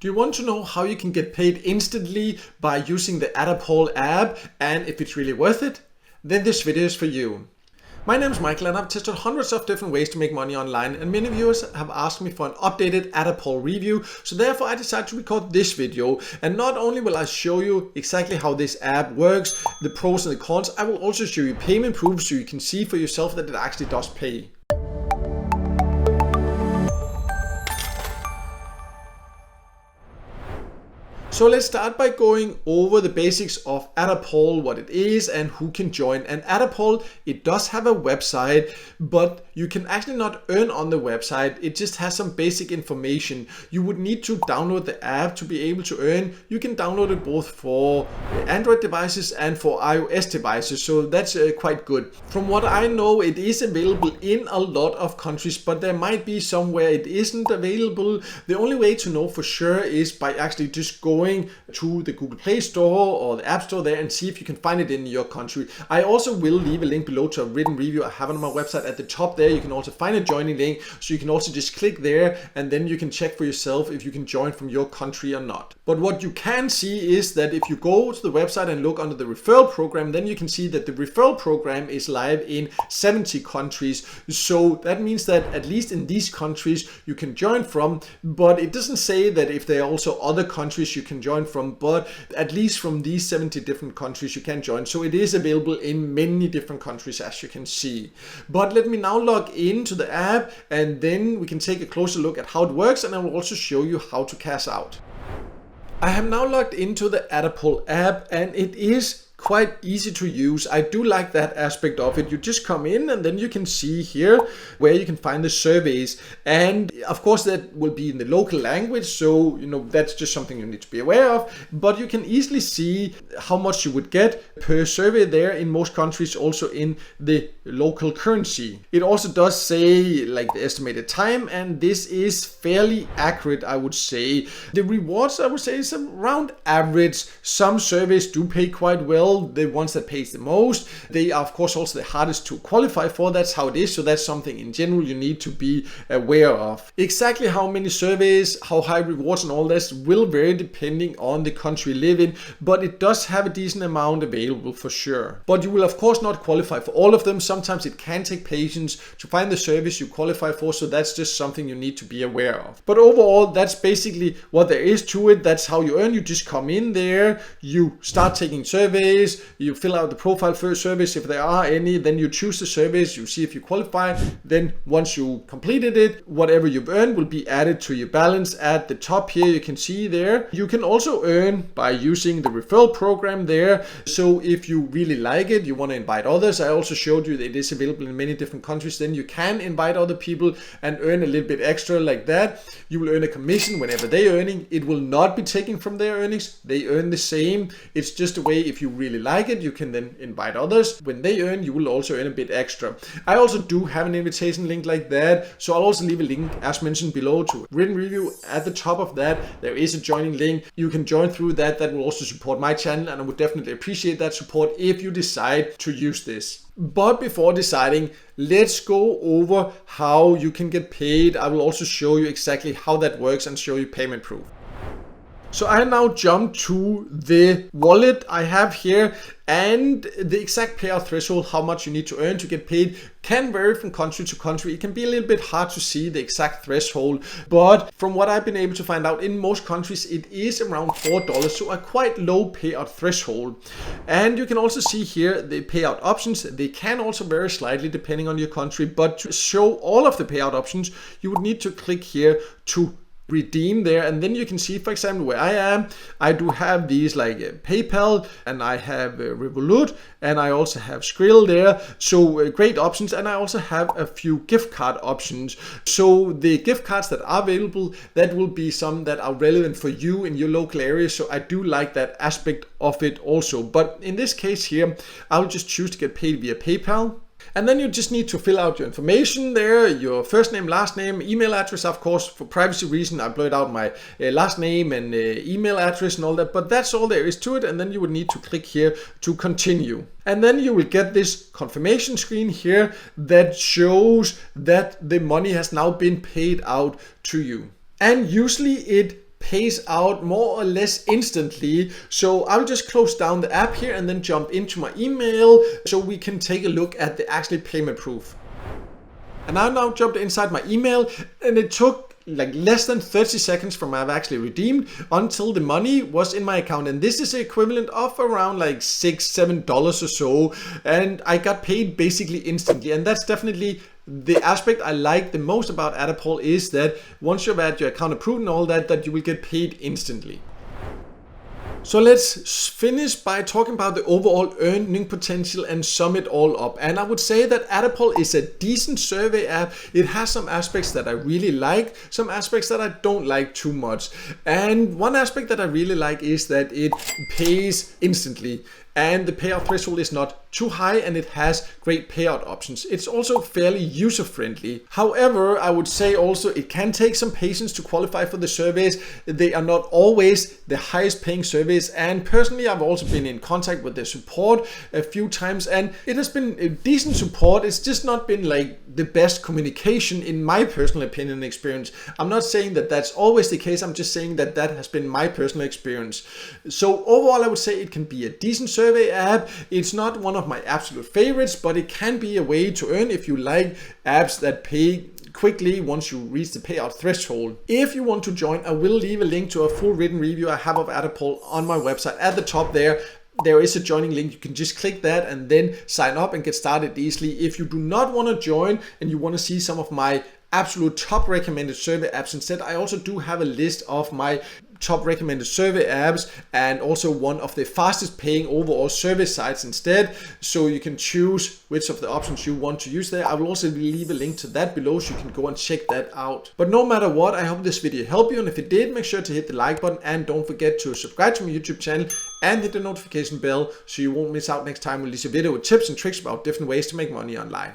Do you want to know how you can get paid instantly by using the AttaPoll app and if it's really worth it? Then this video is for you. My name is Michael and I've tested hundreds of different ways to make money online, and many viewers have asked me for an updated AttaPoll review, so therefore I decided to record this video. And not only will I show you exactly how this app works, the pros and the cons, I will also show you payment proof so you can see for yourself that it actually does pay. So let's start by going over the basics of AttaPoll, what it is and who can join. And AttaPoll, it does have a website, but you can actually not earn on the website. It just has some basic information. You would need to download the app to be able to earn. You can download it both for Android devices and for iOS devices, so that's quite good. From what I know, it is available in a lot of countries, but there might be somewhere it isn't available. The only way to know for sure is by actually just going to the Google Play Store or the App Store there and see if you can find it in your country. I also will leave a link below to a written review I have on my website. At the top there you can also find a joining link, so you can also just click there and then you can check for yourself if you can join from your country or not. But what you can see is that if you go to the website and look under the referral program, then you can see that the referral program is live in 70 countries. So that means that at least in these countries you can join from, but it doesn't say that if there are also other countries you can join from, but at least from these 70 different countries you can join. So it is available in many different countries, as you can see. But let me now log into the app and then we can take a closer look at how it works, and I will also show you how to cash out. I have now logged into the AttaPoll app and it is quite easy to use. I do like that aspect of it. You just come in and then you can see here where you can find the surveys, and of course that will be in the local language, so that's just something you need to be aware of. But you can easily see how much you would get per survey there in most countries, also in the local currency. It also does say like the estimated time, and this is fairly accurate, I would say. The rewards, I would say, is around average. Some surveys do pay quite well. The ones that pays the most, they are of course also the hardest to qualify for. That's how it is, so that's something in general you need to be aware of. Exactly how many surveys, how high rewards and all this will vary depending on the country you live in, but it does have a decent amount available for sure. But you will of course not qualify for all of them. Sometimes it can take patience to find the service you qualify for, so that's just something you need to be aware of. But overall, that's basically what there is to it. That's how you earn. You just come in there, you start taking surveys, you fill out the profile first surveys if there are any, then you choose the surveys, you see if you qualify. Then once you completed it, whatever you've earned will be added to your balance at the top here. You can see there. You can also earn by using the referral program there. So if you really like it, you want to invite others. I also showed you that it is available in many different countries. Then you can invite other people and earn a little bit extra like that. You will earn a commission whenever they're earning. It will not be taken from their earnings. They earn the same. It's just a way, if you really like it, you can then invite others. When they earn, you will also earn a bit extra. I also do have an invitation link like that, so I'll also leave a link as mentioned below to a written review. At the top of that there is a joining link. You can join through that. That will also support my channel, and I would definitely appreciate that support if you decide to use this. But before deciding, let's go over how you can get paid. I will also show you exactly how that works and show you payment proof. So I now jump to the wallet I have here, and the exact payout threshold, how much you need to earn to get paid, can vary from country to country. It can be a little bit hard to see the exact threshold, but from what I've been able to find out, in most countries it is around $4, so a quite low payout threshold. And you can also see here the payout options. They can also vary slightly depending on your country, but to show all of the payout options, you would need to click here to redeem there, and then you can see, for example, where I am. I do have these like PayPal, and I have Revolut, and I also have Skrill there, so great options. And I also have a few gift card options. So the gift cards that are available, that will be some that are relevant for you in your local area, so I do like that aspect of it also. But in this case here, I'll just choose to get paid via PayPal. And then you just need to fill out your information there, your first name, last name, email address. Of course, for privacy reason, I blurred out my last name and email address and all that, but that's all there is to it. And then you would need to click here to continue. And then you will get this confirmation screen here that shows that the money has now been paid out to you. And usually it pays out more or less instantly. So I'll just close down the app here and then jump into my email so we can take a look at the actual payment proof. And I now jumped inside my email, and it took like less than 30 seconds from I've actually redeemed until the money was in my account. And this is the equivalent of around like $6-7 or so. And I got paid basically instantly. And that's definitely the aspect I like the most about AttaPoll, is that once you've had your account approved and all that, that you will get paid instantly. So let's finish by talking about the overall earning potential and sum it all up. And I would say that AttaPoll is a decent survey app. It has some aspects that I really like, some aspects that I don't like too much. And one aspect that I really like is that it pays instantly. And the payout threshold is not too high, and it has great payout options. It's also fairly user-friendly. However, I would say also it can take some patience to qualify for the surveys. They are not always the highest paying surveys, and personally I've also been in contact with the support a few times, and it has been a decent support. It's just not been like the best communication in my personal opinion and experience. I'm not saying that that's always the case, I'm just saying that that has been my personal experience. So overall I would say it can be a decent survey app. It's not one of my absolute favorites, but it can be a way to earn if you like apps that pay quickly once you reach the payout threshold. If you want to join, I will leave a link to a full written review I have of AttaPoll on my website. At the top there is a joining link. You can just click that and then sign up and get started easily. If you do not want to join and you want to see some of my absolute top recommended survey apps instead, I also do have a list of my top recommended survey apps and also one of the fastest paying overall survey sites instead, so you can choose which of the options you want to use there. I will also leave a link to that below so you can go and check that out. But no matter what, I hope this video helped you, and if it did, make sure to hit the like button and don't forget to subscribe to my YouTube channel and hit the notification bell so you won't miss out next time we release a video with tips and tricks about different ways to make money online.